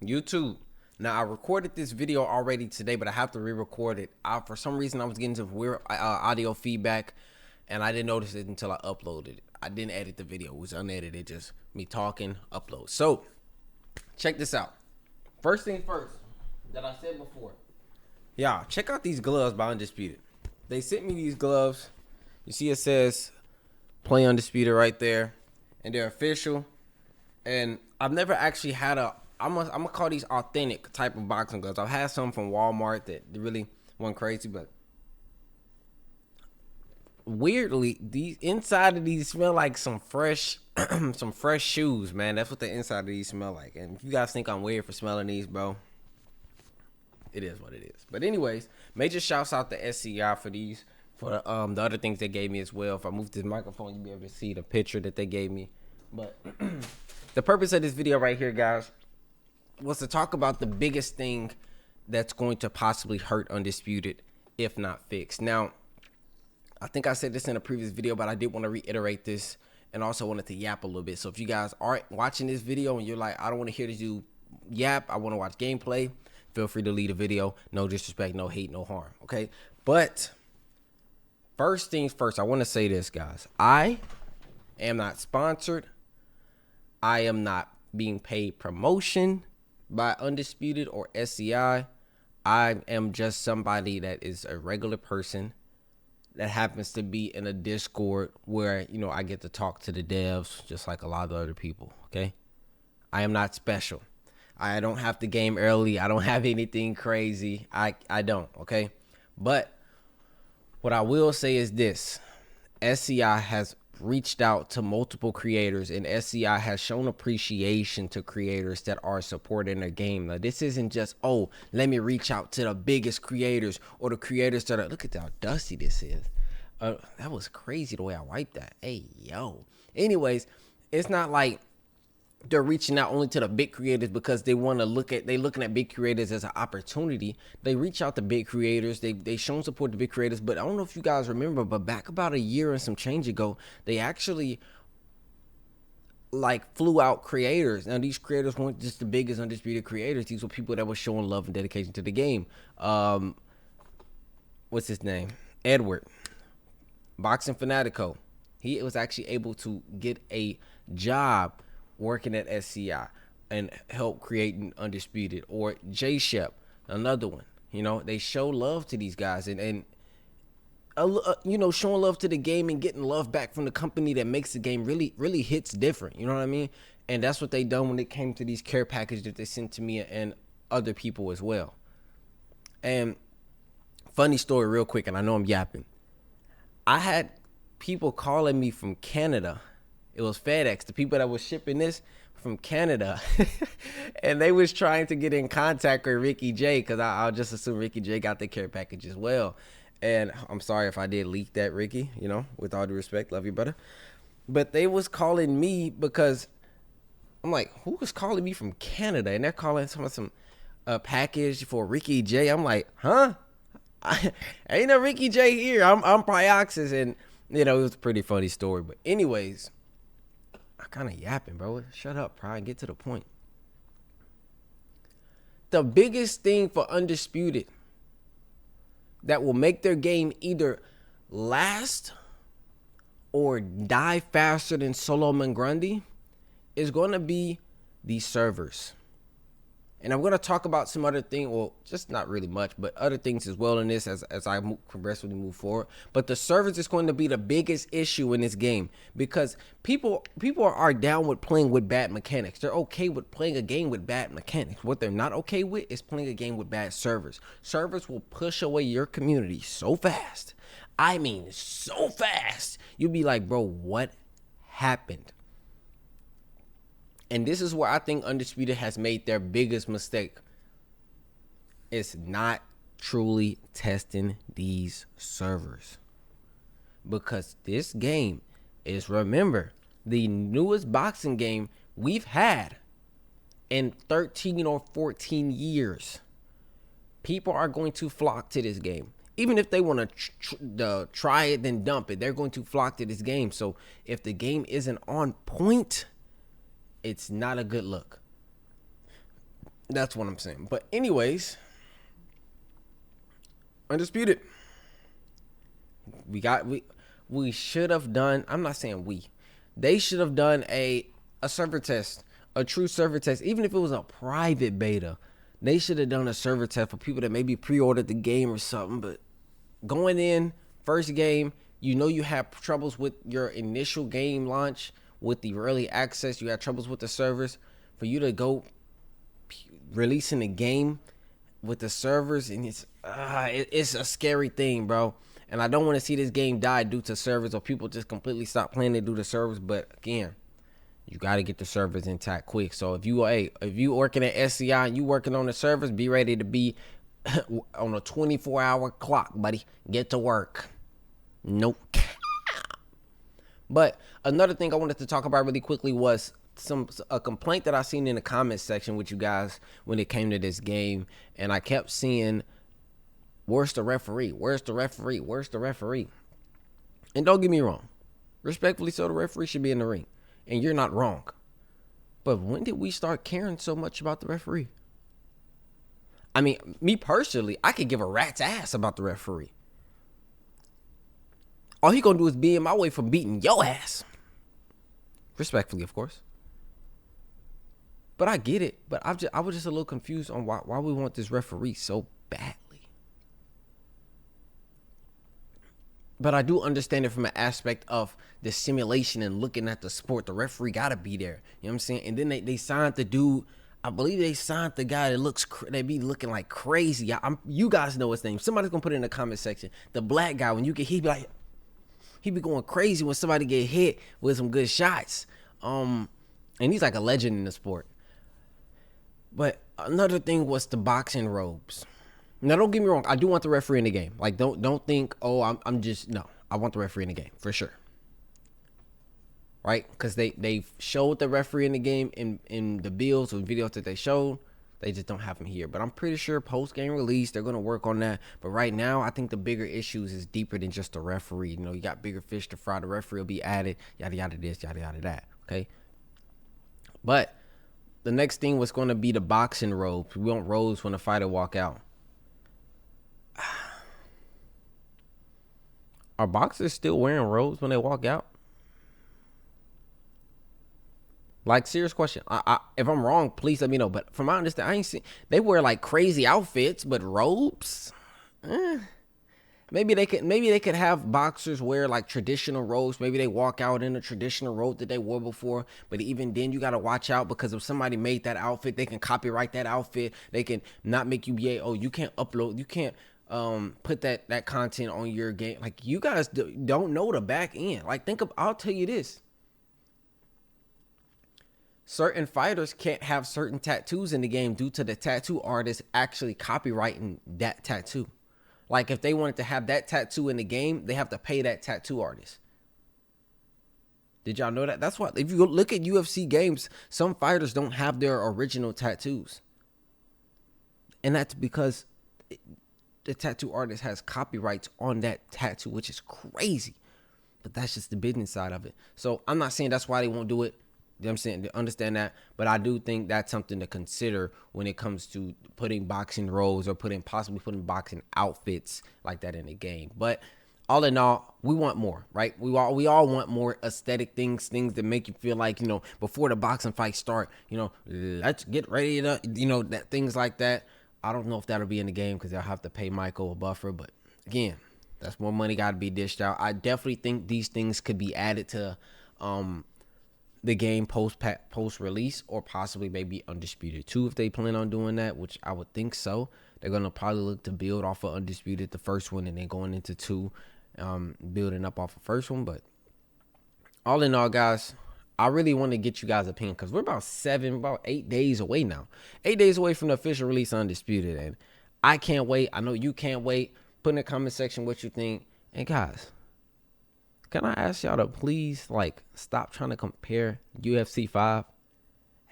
YouTube. Now, I recorded this video already today, but I have to re-record it. For some reason, I was getting some weird audio feedback, and I didn't notice it until I uploaded it. I didn't edit the video. It was unedited, just me talking, upload. So, check this out. First thing first, that I said before. Y'all, check out these gloves by Undisputed. They sent me these gloves. You see it says Play Undisputed right there, and they're official. And I've never actually had I'm gonna call these authentic type of boxing gloves. I've had some from Walmart that really went crazy, but weirdly, these inside of these smell like some fresh, some fresh shoes, man. That's what the inside of these smell like. And if you guys think I'm weird for smelling these, bro, it is what it is. But anyways, major shouts out to SCI for these, for the other things they gave me as well. If I move this microphone, you'll be able to see the picture that they gave me. But the purpose of this video right here, guys, was to talk about the biggest thing that's going to possibly hurt Undisputed if not fixed. Now, I think I said this in a previous video, but I did want to reiterate this and also wanted to yap a little bit. So if you guys are watching this video and you're like, I don't want to hear this dude yap, I want to watch gameplay, feel free to leave the video. No disrespect, no hate, no harm, okay? But first things first, I want to say this, guys. I am not sponsored. I am not being paid promotion by Undisputed or SCI. I am just somebody that is a regular person that happens to be in a Discord where, you know, I get to talk to the devs just like a lot of other people, okay? I am not special. I don't have to game early. I don't have anything crazy. I don't, okay? But what I will say is this. SCI has reached out to multiple creators, and SCI has shown appreciation to creators that are supporting their game. Now, this isn't just, oh, let me reach out to the biggest creators or the creators that are, look at how dusty this is. That was crazy the way I wiped that. Hey, yo. Anyways, it's not like they're reaching out only to the big creators because they want to they looking at big creators as an opportunity. They reach out to big creators. They shown support to big creators. But I don't know if you guys remember, but back about a year and some change ago, they actually like flew out creators. Now these creators weren't just the biggest Undisputed creators. These were people that were showing love and dedication to the game. What's his name? Edward, Boxing Fanatico. He was actually able to get a job working at SCI and help creating Undisputed. Or J Shep, another one. You know, they show love to these guys and you know, showing love to the game and getting love back from the company that makes the game really hits different. You know what I mean? And that's what they done when it came to these care packages that they sent to me and other people as well. And funny story real quick, and I know I'm yapping. I had people calling me from Canada. It was FedEx, the people that was shipping this from Canada. And they was trying to get in contact with Ricky J, because I'll just assume Ricky J got the care package as well. And I'm sorry if I did leak that, Ricky, you know, with all due respect, love you, brother. But they was calling me because I'm like, who was calling me from Canada? And they're calling some package for Ricky J. I'm like, huh? Ain't no Ricky J here. I'm Pryoxis. And, you know, it was a pretty funny story. But anyways, I kind of yapping, bro. Shut up, Pry. Get to the point. The biggest thing for Undisputed that will make their game either last or die faster than Solomon Grundy is going to be these servers. And I'm going to talk about some other things, well, just not really much, but other things as well in this as I progressively move forward. But the servers is going to be the biggest issue in this game because people are down with playing with bad mechanics. They're okay with playing a game with bad mechanics. What they're not okay with is playing a game with bad servers. Servers will push away your community so fast. I mean, so fast. You'll be like, bro, what happened? And this is where I think Undisputed has made their biggest mistake. It's not truly testing these servers. Because this game is, remember, the newest boxing game we've had in 13 or 14 years. People are going to flock to this game. Even if they want to try it, then dump it, they're going to flock to this game. So if the game isn't on point, it's not a good look. That's what I'm saying. But anyways, Undisputed. We should have done. I'm not saying we. They should have done a server test, a true server test, even if it was a private beta. They should have done a server test for people that maybe pre-ordered the game or something. But going in first game, you know you have troubles with your initial game launch with the early access. You had troubles with the servers. For you to go releasing the game with the servers, and it's a scary thing, bro. And I don't want to see this game die due to servers or people just completely stop playing it due to servers. But again, you got to get the servers intact quick. So if you working at SCI and you working on the servers, be ready to be on a 24-hour clock, buddy. Get to work. Nope. But another thing I wanted to talk about really quickly was a complaint that I seen in the comments section with you guys when it came to this game, and I kept seeing, where's the referee? Where's the referee? Where's the referee? And don't get me wrong, respectfully so, the referee should be in the ring, and you're not wrong. But when did we start caring so much about the referee? I mean, me personally, I could give a rat's ass about the referee. All he gonna do is be in my way from beating your ass. Respectfully, of course. But I get it. But I was just a little confused on why we want this referee so badly. But I do understand it from an aspect of the simulation and looking at the sport. The referee gotta be there. You know what I'm saying? And then they signed the dude. I believe they signed the guy that they be looking like crazy. You guys know his name. Somebody's gonna put it in the comment section. The black guy, when he be going crazy when somebody get hit with some good shots. And he's like a legend in the sport. But another thing was the boxing robes. Now, don't get me wrong. I do want the referee in the game. Like, don't think, oh, no. I want the referee in the game for sure. Right? Because they showed the referee in the game in the builds or videos that they showed. They just don't have him here. But I'm pretty sure post-game release, they're going to work on that. But right now, I think the bigger issues is deeper than just the referee. You know, you got bigger fish to fry. The referee will be added. Yada, yada this, yada, yada that. Okay? But the next thing was going to be the boxing robes. We want robes when the fighter walk out. Are boxers still wearing robes when they walk out? Like, serious question. If I'm wrong, please let me know. But from my understanding, I ain't seen they wear like crazy outfits, but robes. Maybe they could have boxers wear like traditional robes. Maybe they walk out in a traditional robe that they wore before. But even then, you gotta watch out, because if somebody made that outfit, they can copyright that outfit. They can not make you be you can't upload, you can't put that content on your game. Like, you guys don't know the back end. Like, I'll tell you this. Certain fighters can't have certain tattoos in the game due to the tattoo artist actually copyrighting that tattoo. Like, if they wanted to have that tattoo in the game, they have to pay that tattoo artist. Did y'all know that? That's why, if you look at UFC games, some fighters don't have their original tattoos. And that's because the tattoo artist has copyrights on that tattoo, which is crazy. But that's just the business side of it. So I'm not saying that's why they won't do it. You know what I'm saying? To understand that. But I do think that's something to consider when it comes to putting boxing roles or possibly putting boxing outfits like that in the game. But all in all, we want more, right? We all want more aesthetic things that make you feel like, you know, before the boxing fight start, you know, let's get ready to, you know, that things like that. I don't know if that'll be in the game because they'll have to pay Michael a buffer. But again, that's more money got to be dished out. I definitely think these things could be added to the game post release, or possibly maybe Undisputed 2 if they plan on doing that, which I would think so. They're gonna probably look to build off of Undisputed, the first one, and then going into 2, building up off of first one. But all in all, guys, I really want to get you guys' opinion, because we're about 8 days away now. 8 days away from the official release of Undisputed, and I can't wait. I know you can't wait. Put in the comment section what you think. And guys, can I ask y'all to please, like, stop trying to compare UFC 5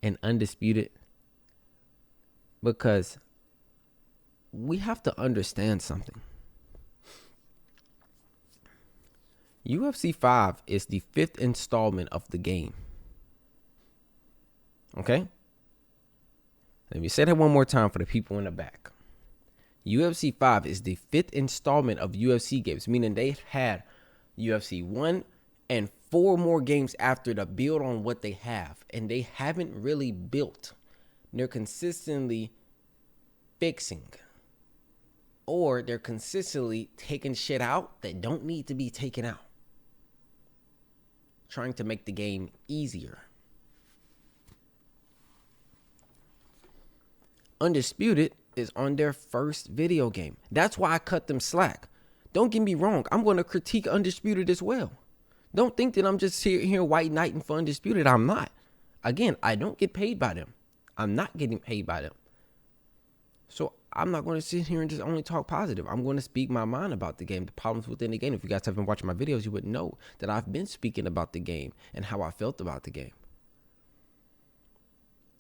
and Undisputed? Because we have to understand something. UFC 5 is the 5th installment of the game. Okay? Let me say that one more time for the people in the back. UFC 5 is the 5th installment of UFC games, meaning they've had UFC 1 and 4 more games after to build on what they have. And they haven't really built. They're consistently fixing. Or they're consistently taking shit out that don't need to be taken out. Trying to make the game easier. Undisputed is on their first video game. That's why I cut them slack. Don't get me wrong. I'm going to critique Undisputed as well. Don't think that I'm just here white knighting for Undisputed. I'm not. Again, I don't get paid by them. I'm not getting paid by them. So I'm not going to sit here and just only talk positive. I'm going to speak my mind about the game, the problems within the game. If you guys have been watching my videos, you would know that I've been speaking about the game and how I felt about the game.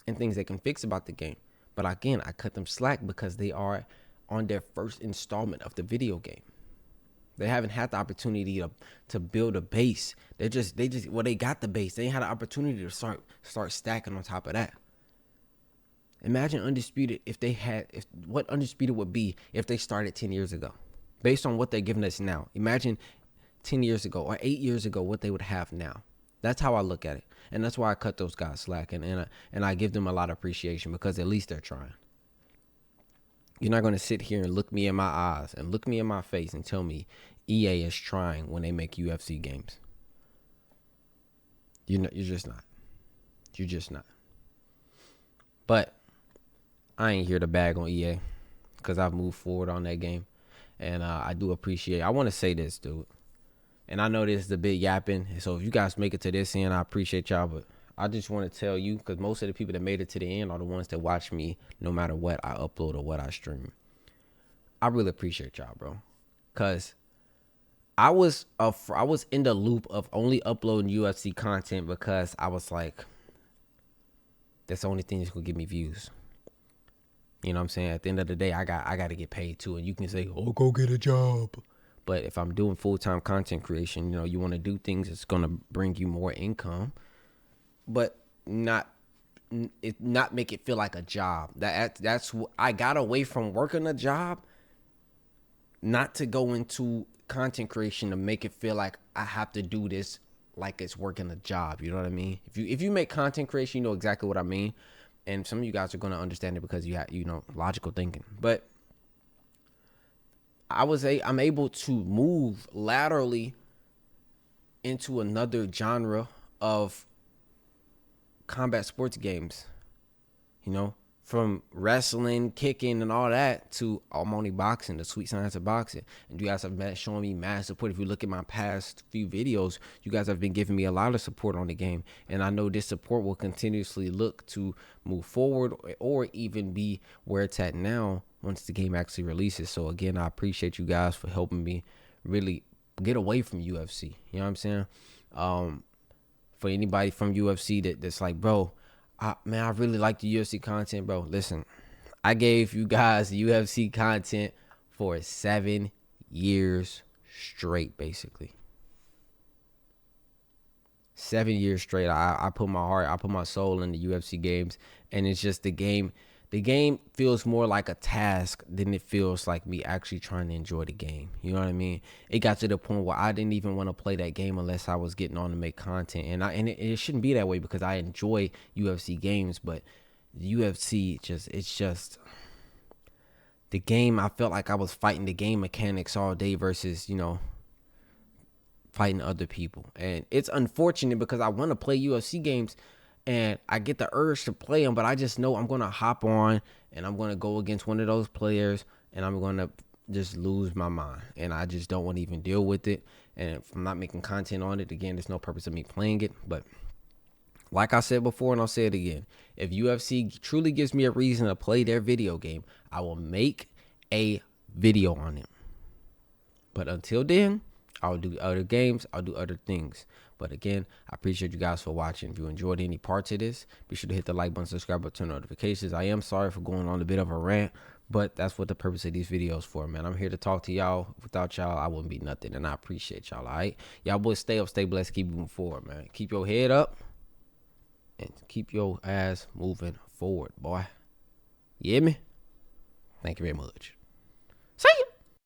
And things they can fix about the game. But again, I cut them slack because they are on their first installment of the video game. They haven't had the opportunity to build a base. They got the base. They ain't had an opportunity to start stacking on top of that. Imagine Undisputed what Undisputed would be if they started 10 years ago. Based on what they're giving us now. Imagine 10 years ago or 8 years ago what they would have now. That's how I look at it. And that's why I cut those guys slack. And I give them a lot of appreciation because at least they're trying. You're not going to sit here and look me in my eyes and look me in my face and tell me EA is trying when they make UFC games. You're just not. You're just not. But I ain't here to bag on EA because I've moved forward on that game. And I do appreciate I want to say this, dude. And I know this is a bit yapping. So if you guys make it to this end, I appreciate y'all. But I just want to tell you, because most of the people that made it to the end are the ones that watch me no matter what I upload or what I stream. I really appreciate y'all, bro. Because I was in the loop of only uploading UFC content because I was like, that's the only thing that's going to give me views. You know what I'm saying? At the end of the day, I got to get paid too. And you can say, oh, go get a job. But if I'm doing full-time content creation, you know, you want to do things that's going to bring you more income, but not make it feel like a job. That's I got away from working a job, not to go into content creation to make it feel like I have to do this like it's working a job. You know what I mean? If you make content creation, you know exactly what I mean. And some of you guys are going to understand it because you have, logical thinking. But I'm able to move laterally into another genre of combat sports games, from wrestling, kicking, and all that to I'm only boxing, the sweet science of boxing. And you guys have been showing me mad support. If you look at my past few videos, you guys have been giving me a lot of support on the game. And I know this support will continuously look to move forward or even be where it's at now once the game actually releases. So again, I appreciate you guys for helping me really get away from UFC. You know what I'm saying? For anybody from UFC that's like, bro, I really like the UFC content, bro. Listen, I gave you guys UFC content for 7 years straight, basically. 7 years straight. I put my heart, I put my soul in the UFC games, and it's just the game. The game feels more like a task than it feels like me actually trying to enjoy the game. You know what I mean? It got to the point where I didn't even want to play that game unless I was getting on to make content. And it shouldn't be that way because I enjoy UFC games, but UFC it's just the game. I felt like I was fighting the game mechanics all day versus, fighting other people. And it's unfortunate because I want to play UFC games and I get the urge to play them, but I just know I'm going to hop on and I'm going to go against one of those players and I'm going to just lose my mind. And I just don't want to even deal with it. And if I'm not making content on it, again, there's no purpose of me playing it. But like I said before, and I'll say it again, if UFC truly gives me a reason to play their video game, I will make a video on it. But until then, I'll do other games. I'll do other things. But again, I appreciate you guys for watching. If you enjoyed any parts of this, be sure to hit the like button, subscribe button, turn notifications. I am sorry for going on a bit of a rant, but that's what the purpose of these videos for, man. I'm here to talk to y'all. Without y'all, I wouldn't be nothing, and I appreciate y'all, all right? Y'all boys stay up, stay blessed, keep moving forward, man. Keep your head up and keep your ass moving forward, boy. You hear me? Thank you very much.